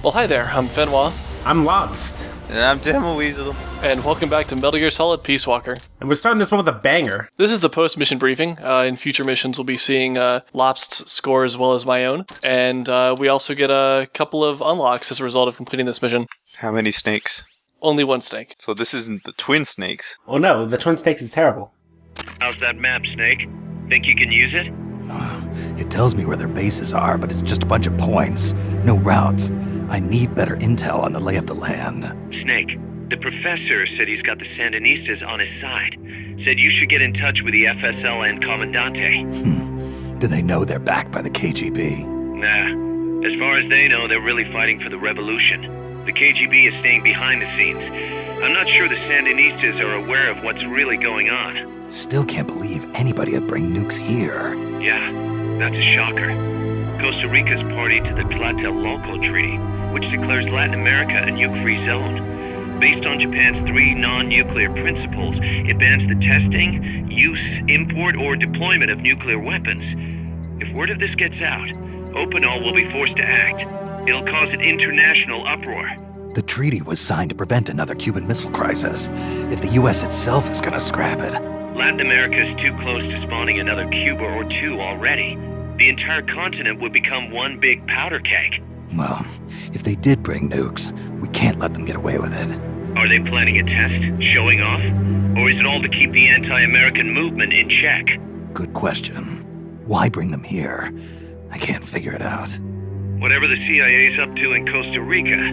Well, hi there, I'm Fenwa, I'm Lost. And I'm Demo Weasel. and welcome back to Metal Gear Solid Peace Walker. And we're starting this one with a banger. This is the post-mission briefing. In future missions, we'll be seeing Lopst's score as well as my own, and we also get a couple of unlocks as a result of completing this mission. How many snakes? Only one snake. So this isn't the twin snakes. Oh no, the Twin Snakes is terrible. How's that map, Snake? Think you can use it? It tells me where their bases are, but it's just a bunch of points. No routes. I need better intel on the lay of the land. Snake, the professor said he's got the Sandinistas on his side. Said you should get in touch with the FSL and Comandante. Do they know they're backed by the KGB? Nah. As far as they know, they're really fighting for the revolution. The KGB is staying behind the scenes. I'm not sure the Sandinistas are aware of what's really going on. Still can't believe anybody would bring nukes here. Yeah, that's a shocker. Costa Rica's party to the Tlatelolco Treaty, which declares Latin America a nuke-free zone. Based on Japan's 3 non-nuclear principles, it bans the testing, use, import, or deployment of nuclear weapons. If word of this gets out, Opinol will be forced to act. It'll cause an international uproar. The treaty was signed to prevent another Cuban Missile Crisis. If the U.S. itself is gonna scrap it. Latin America is too close to spawning another Cuba or two already. The entire continent would become one big powder keg. Well, if they did bring nukes, we can't let them get away with it. Are they planning a test, showing off? Or is it all to keep the anti-American movement in check? Good question. Why bring them here? I can't figure it out. Whatever the CIA's up to in Costa Rica,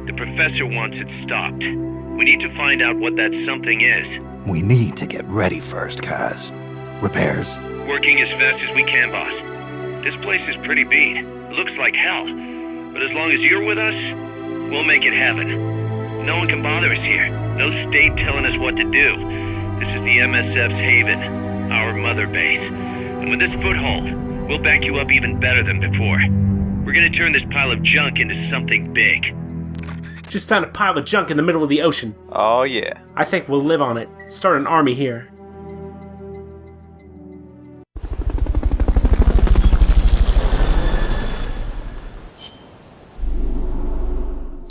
the professor wants it stopped. We need to find out what that something is. We need to get ready first, Kaz. Repairs? Working as fast as we can, boss. This place is pretty beat. It looks like hell. But as long as you're with us, we'll make it heaven. No one can bother us here. No state telling us what to do. This is the MSF's haven, our mother base. And with this foothold, we'll back you up even better than before. We're gonna turn this pile of junk into something big. Just found a pile of junk in the middle of the ocean. Oh yeah. I think we'll live on it. Start an army here.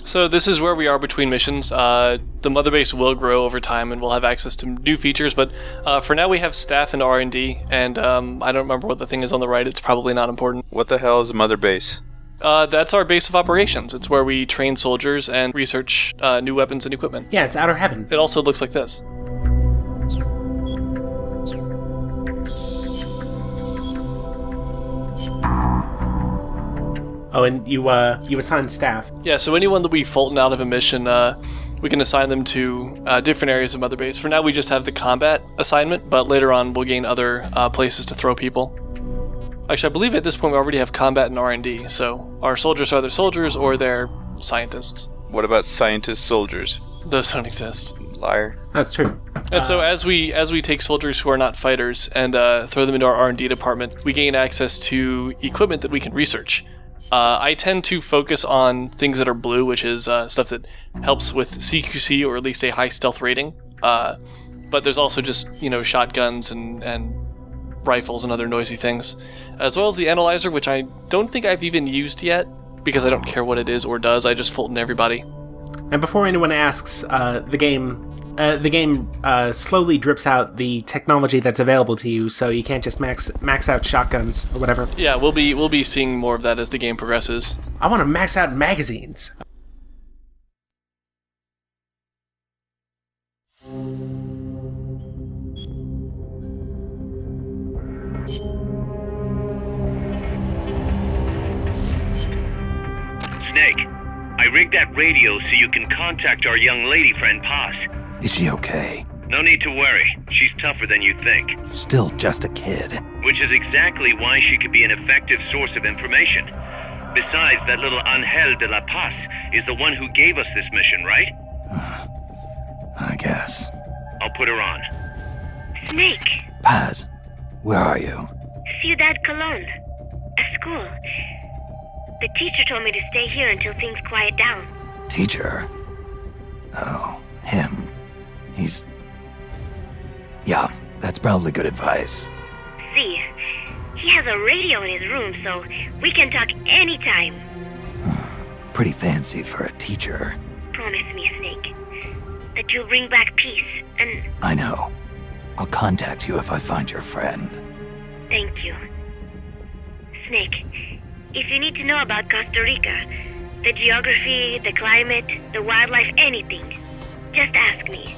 So this is where we are between missions. The mother base will grow over time and we'll have access to new features, but for now we have staff and R&D, and I don't remember what the thing is on the right. It's probably not important. What the hell is a mother base? That's our base of operations. It's where we train soldiers and research new weapons and equipment. Yeah, it's outer heaven. It also looks like this. Oh, and you assign staff. Yeah, so anyone that we Fulton out of a mission, we can assign them to different areas of Mother Base. For now, we just have the combat assignment, but later on, we'll gain other places to throw people. Actually, I believe at this point we already have combat and R&D, so our soldiers are either soldiers or they're scientists. What about scientist soldiers? Those don't exist. Liar. That's true. And so as we take soldiers who are not fighters and throw them into our R&D department, we gain access to equipment that we can research. I tend to focus on things that are blue, which is stuff that helps with CQC or at least a high stealth rating. But there's also just, shotguns and rifles and other noisy things. As well as the analyzer, which I don't think I've even used yet, because I don't care what it is or does, I just Fulton everybody. And before anyone asks, the game slowly drips out the technology that's available to you, so you can't just max out shotguns or whatever. Yeah, we'll be seeing more of that as the game progresses. I want to max out magazines. Snake, I rigged that radio so you can contact our young lady friend Paz. Is she okay? No need to worry. She's tougher than you think. Still just a kid. Which is exactly why she could be an effective source of information. Besides, that little Angel de la Paz is the one who gave us this mission, right? I guess. I'll put her on. Snake, Paz, where are you? Ciudad Colon. A school. The teacher told me to stay here until things quiet down. Teacher? Oh, him. Yeah, that's probably good advice. See, he has a radio in his room, so we can talk anytime. pretty fancy for a teacher. Promise me, Snake, that you'll bring back peace and I know. I'll contact you if I find your friend. thank you. Snake, if you need to know about Costa Rica, the geography, the climate, the wildlife, anything, just ask me.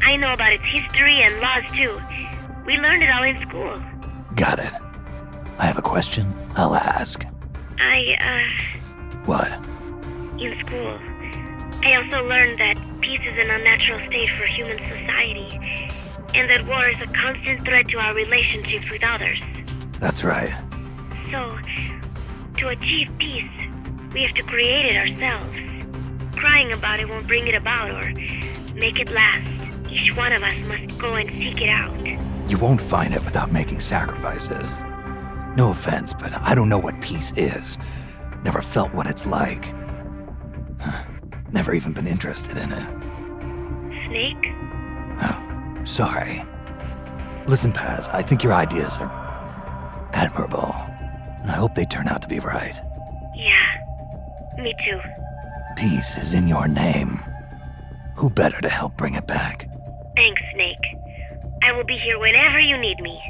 I know about its history and laws too. We learned it all in school. Got it. I have a question. I'll ask. What? In school, I also learned that peace is an unnatural state for human society, and that war is a constant threat to our relationships with others. That's right. So, to achieve peace, we have to create it ourselves. Crying about it won't bring it about or make it last. Each one of us must go and seek it out. You won't find it without making sacrifices. No offense, but I don't know what peace is. Never felt what it's like. Never even been interested in it. Snake? Oh, sorry. Listen, Paz, I think your ideas are admirable, and I hope they turn out to be right. Yeah, me too. Peace is in your name. Who better to help bring it back? Thanks, Snake. I will be here whenever you need me.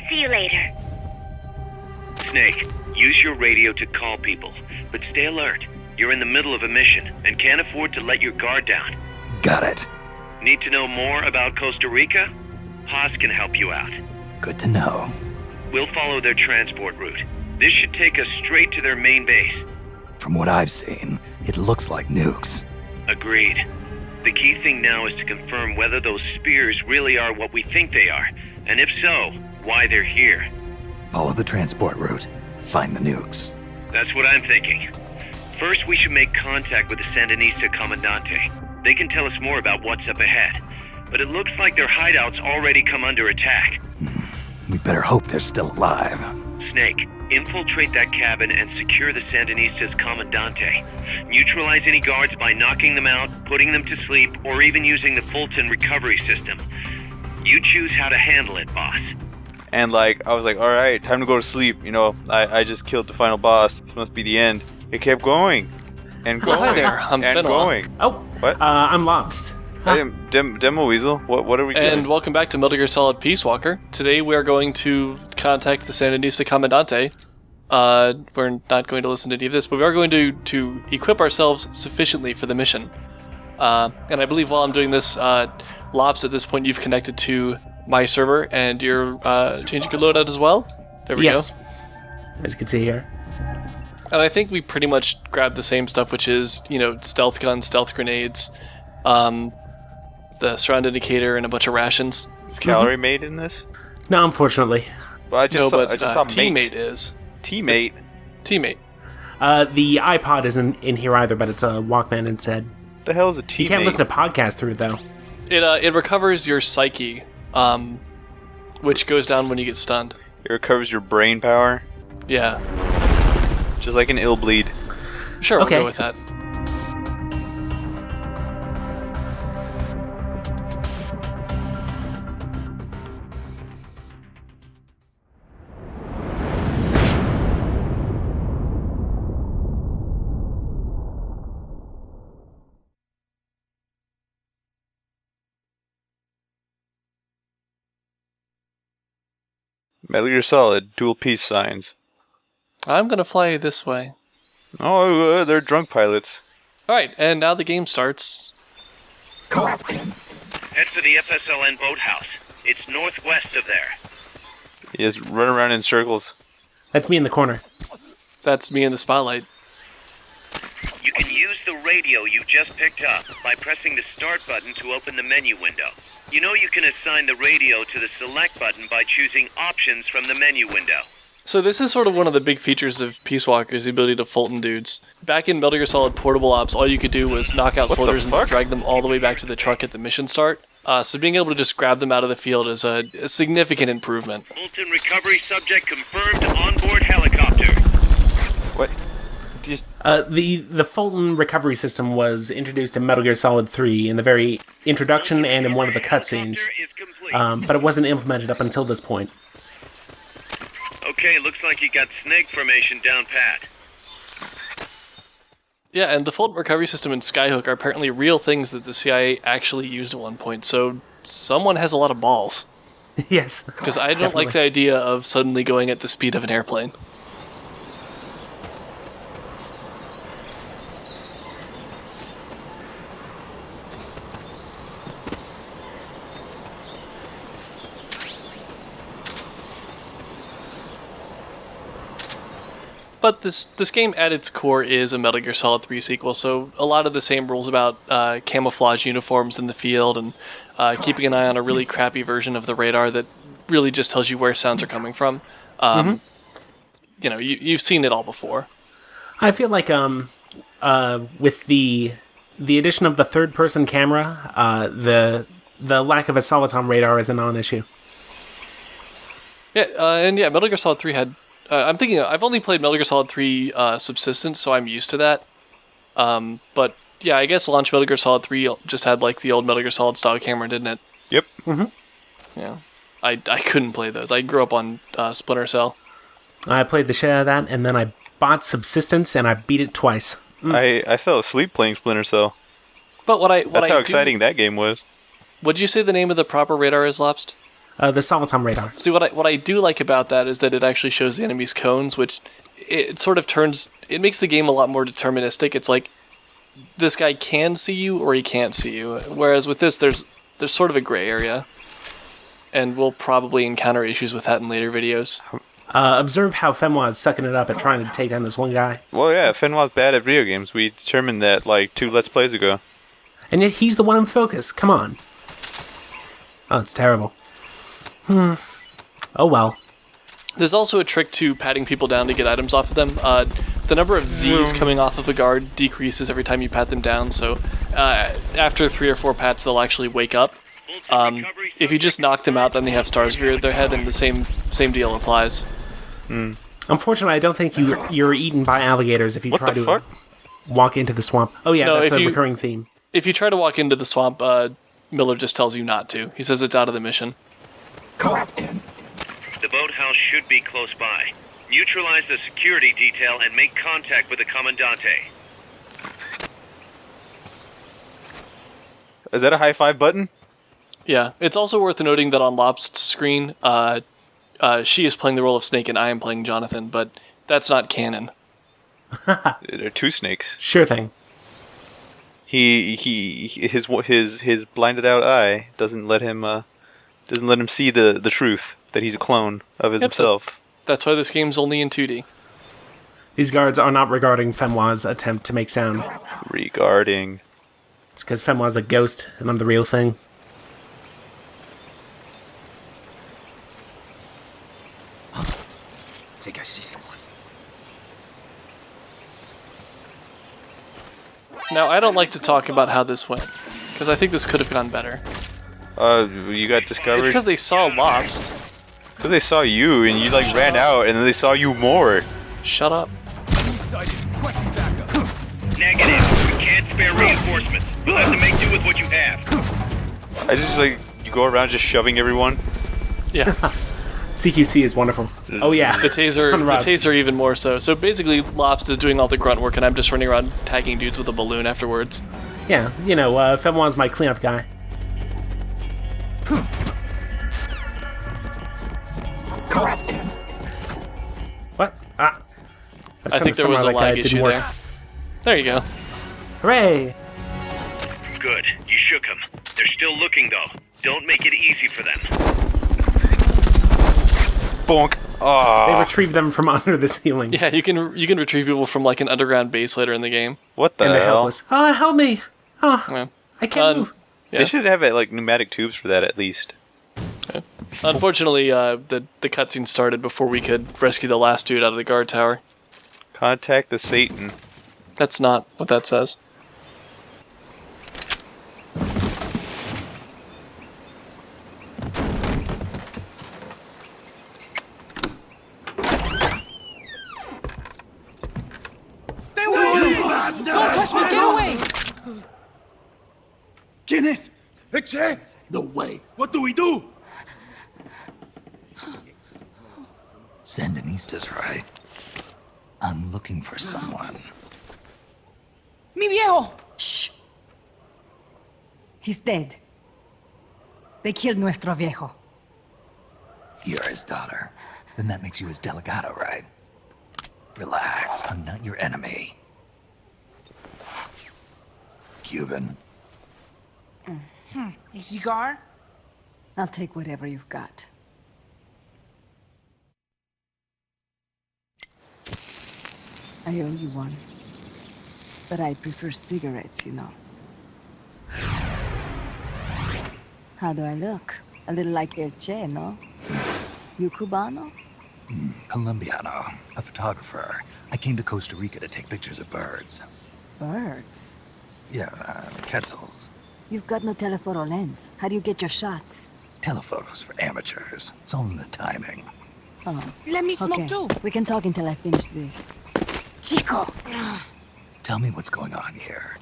See you later. Snake, use your radio to call people, but stay alert. You're in the middle of a mission and can't afford to let your guard down. Got it. Need to know more about Costa Rica? Haas can help you out. Good to know. We'll follow their transport route. This should take us straight to their main base. From what I've seen, it looks like nukes. Agreed. The key thing now is to confirm whether those spears really are what we think they are, and if so, why they're here. Follow the transport route. Find the nukes. That's what I'm thinking. First, we should make contact with the Sandinista Comandante. They can tell us more about what's up ahead. But it looks like their hideout's already come under attack. We better hope they're still alive. Snake, infiltrate that cabin and secure the Sandinista's Comandante. Neutralize any guards by knocking them out, putting them to sleep, or even using the Fulton recovery system. You choose how to handle it, boss. And I was like, alright, time to go to sleep. I just killed the final boss. This must be the end. It kept going. And going. Hi there, I'm and Fenelon. going. Oh, What? I'm lost. I am Demo Weasel. What are we doing? And welcome back to Metal Gear Solid Peace Walker. Today we are going to contact the Sandinista Comandante. We're not going to listen to any of this, but we are going to equip ourselves sufficiently for the mission. And I believe while I'm doing this, Lops, at this point you've connected to my server, and you're changing your loadout as well? There we Yes. go. As you can see here. And I think we pretty much grabbed the same stuff, which is, stealth guns, stealth grenades, the surround indicator, and a bunch of rations. Is calorie made in this? No, unfortunately. Well, I just saw teammate mate. is. Teammate. Teammate. The iPod isn't in here either, but it's a Walkman instead. What the hell is a teammate? You can't listen to podcasts through it, though. It recovers your psyche, which goes down when you get stunned. It recovers your brain power, Yeah. just like an ill bleed. Sure, Okay. we'll go with that. Metal Gear Solid, dual peace signs. I'm gonna fly this way. Oh, they're drunk pilots. Alright, and now the game starts. Head for the FSLN boathouse. It's northwest of there. You just run around in circles. That's me in the corner. That's me in the spotlight. You can use the radio you just picked up by pressing the start button to open the menu window. You can assign the radio to the select button by choosing options from the menu window. So this is sort of one of the big features of Peace Walker, is the ability to Fulton dudes. Back in Metal Gear Solid Portable Ops, all you could do was knock out What the soldiers and fuck? drag them all the way back to the truck at the mission start. So being able to just grab them out of the field is a significant improvement. Fulton recovery subject confirmed onboard helicopter. What? The Fulton recovery system was introduced in Metal Gear Solid 3 in the very introduction and in one of the cutscenes, Helicopter is complete. but it wasn't implemented up until this point. Okay, looks like you got snake formation down pat. Yeah, and the fault recovery system and Skyhook are apparently real things that the CIA actually used at one point, so someone has a lot of balls. Yes. Because I don't like the idea of suddenly going at the speed of an airplane. But this game at its core is a Metal Gear Solid 3 sequel, so a lot of the same rules about camouflage uniforms in the field and keeping an eye on a really crappy version of the radar that really just tells you where sounds are coming from. You know, you've seen it all before. I feel like with the addition of the third-person camera, the lack of a Soliton radar is a non-issue. Yeah, and yeah, Metal Gear Solid 3 had... I'm thinking, I've only played Metal Gear Solid 3 Subsistence, so I'm used to that. But yeah, I guess launch Metal Gear Solid 3 just had like the old Metal Gear Solid style camera, didn't it? Yep. Yeah. I couldn't play those. I grew up on Splinter Cell. I played the shit out of that, and then I bought Subsistence, and I beat it twice. I fell asleep playing Splinter Cell. But That's how exciting that game was. Would you say the name of the proper radar is, Lobst? The Soliton radar. See, what I do like about that is that it actually shows the enemy's cones, which it sort of it makes the game a lot more deterministic. It's like, this guy can see you or he can't see you. Whereas with this, there's sort of a gray area. And we'll probably encounter issues with that in later videos. Observe how Fenwa is sucking it up at trying to take down this one guy. Well, yeah, Fenwa's bad at video games. We determined that like 2 Let's Plays ago. And yet he's the one in focus. Come on. Oh, it's terrible. Oh well. There's also a trick to patting people down to get items off of them. The number of Z's coming off of a guard decreases every time you pat them down, so after 3 or 4 pats they'll actually wake up. If you just knock them out, then they have stars reared their head, and the same deal applies. Unfortunately, I don't think you're eaten by alligators if you try to walk into the swamp. Oh yeah, No, that's a recurring theme. If you try to walk into the swamp, Miller just tells you not to. He says it's out of the mission. The boathouse should be close by. Neutralize the security detail and make contact with the Comandante. Is that a high five button? Yeah, it's also worth noting that on Lobst's screen, she is playing the role of Snake and I am playing Jonathan, but that's not canon. There are 2 snakes. Sure thing. His blinded out eye doesn't let him see the truth that he's a clone of himself. That's why this game's only in 2D. These guards are not regarding Fenwa's attempt to make sound. Regarding. It's because Fenwa's a ghost, and I'm the real thing. I think I see someone. Now, I don't like to talk about how this went, because I think this could have gone better. You got discovered? It's because they saw Lobst. Because they saw you, and you like ran out, and then they saw you more. Shut up. Negative. We can't spare reinforcements. You'll have to make do with what you have. I just like, you go around just shoving everyone. Yeah. CQC is wonderful. Oh yeah. The taser even more so. So basically, Lobst is doing all the grunt work, and I'm just running around tagging dudes with a balloon afterwards. Yeah, you know, Fenwa's my cleanup guy. What? Ah. I think there was a lag issue there. There you go. Hooray! Good. You shook them. They're still looking, though. Don't make it easy for them. Bonk. They Oh. retrieve them from under the ceiling. Yeah, you can retrieve people from like an underground base later in the game. What the And they're hell? helpless. Oh, help me! Oh, Yeah. I can't move. Yeah. They should have like pneumatic tubes for that at least. Unfortunately, the cutscene started before we could rescue the last dude out of the guard tower. Contact the Satan. That's not what that says. Guinness! Accept! No way! What do we do? Sandinista's right. I'm looking for someone. Mi viejo! Shh. He's dead. They killed nuestro viejo. You're his daughter. Then that makes you his delegado, right? Relax, I'm not your enemy. Cuban. A cigar? I'll take whatever you've got. I owe you one. But I prefer cigarettes, you know. How do I look? A little like El Che, no? You Cubano? Colombiano, a photographer. I came to Costa Rica to take pictures of birds. Birds? Yeah, quetzals. You've got no telephoto lens. How do you get your shots? Telephotos for amateurs. It's all in the timing. Oh. Let me smoke Okay, too. we can talk until I finish this. Chico! Tell me what's going on here.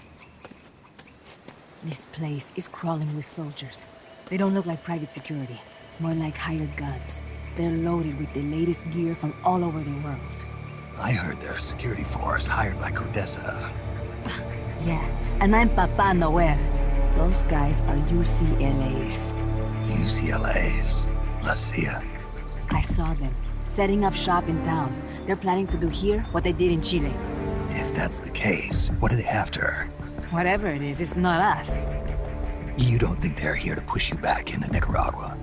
This place is crawling with soldiers. They don't look like private security, more like hired guns. They're loaded with the latest gear from all over the world. I heard they're a security force hired by Codesa. Yeah, and I'm Papa Noel. Those guys are UCLA's. UCLA's. La CIA. I saw them, setting up shop in town. They're planning to do here what they did in Chile. If that's the case, what are they after? Whatever it is, it's not us. You don't think they're here to push you back into Nicaragua?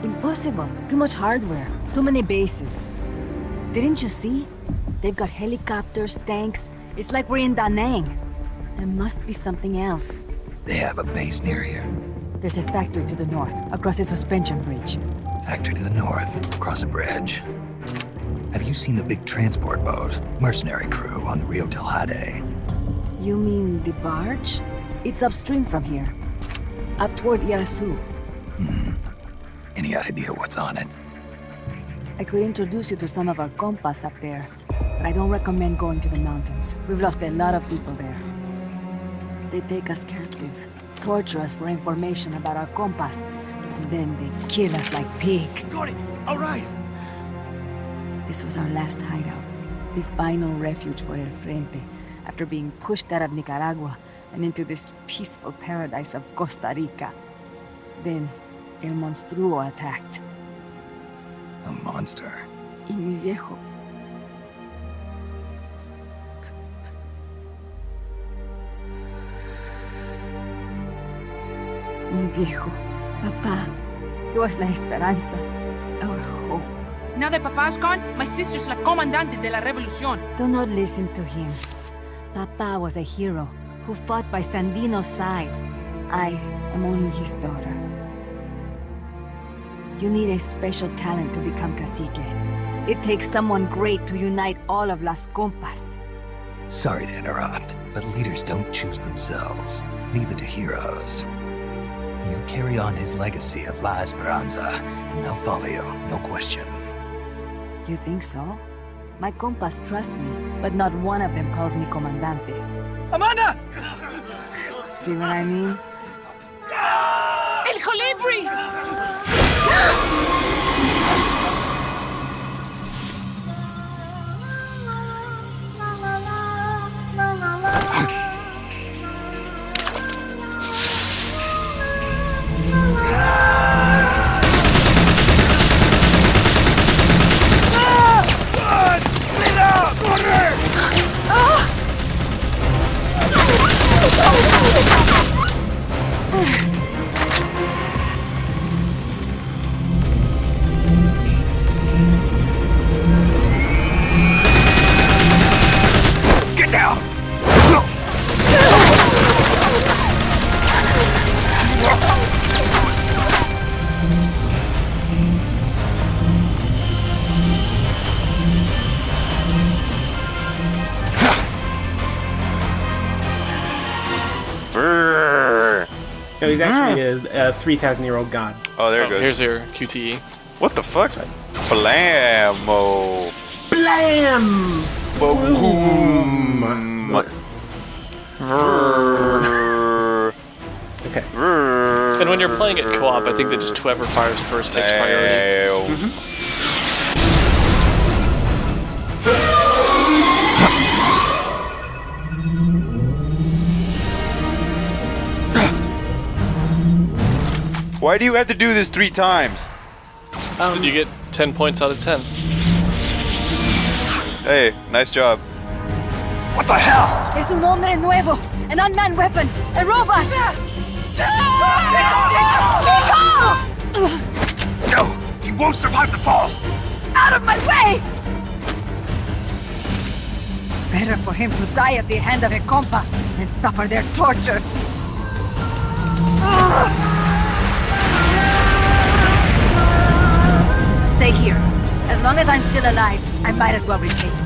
Impossible. Too much hardware. Too many bases. Didn't you see? They've got helicopters, tanks. It's like we're in Da Nang. There must be something else. They have a base near here. There's a factory to the north, across a suspension bridge. Factory to the north, across a bridge. Have you seen the big transport boat, mercenary crew on the Rio del Jade? You mean the barge? It's upstream from here. Up toward Irasu. Any idea what's on it? I could introduce you to some of our compas up there, but I don't recommend going to the mountains. We've lost a lot of people there. They take us captive, torture us for information about our compas, and then they kill us like pigs. Got it! Alright! This was our last hideout, the final refuge for El Frente, after being pushed out of Nicaragua and into this peaceful paradise of Costa Rica. Then, El Monstruo attacked. A monster. Y mi viejo. Mi viejo. Papá. He was la esperanza. Our hope. Now that Papa's gone, my sister's la Comandante de la Revolución. Do not listen to him. Papa was a hero who fought by Sandino's side. I am only his daughter. You need a special talent to become cacique. It takes someone great to unite all of Las Compas. Sorry to interrupt, but leaders don't choose themselves. Neither do heroes. You carry on his legacy of La Esperanza, and they'll follow you, no question. You think so? My compas trust me, but not one of them calls me Comandante. Amanda! See what I mean? El Colibri! Get down! Brrr. No, he's actually a 3,000-year-old god. Oh, there it goes. Here's your QTE. What the fuck? Blammo. Blam! Boom. Brrr. Okay. Brrr. And when you're playing it co-op, I think that just whoever fires first takes priority. Why do you have to do this 3 times? So you get 10 points out of 10. Hey, nice job. What the hell? Es un hombre nuevo, an unmanned weapon, a robot! No, he won't survive the fall. Out of my way! Better for him to die at the hand of a compa than suffer their torture. Stay here. As long as I'm still alive, I might as well repay you.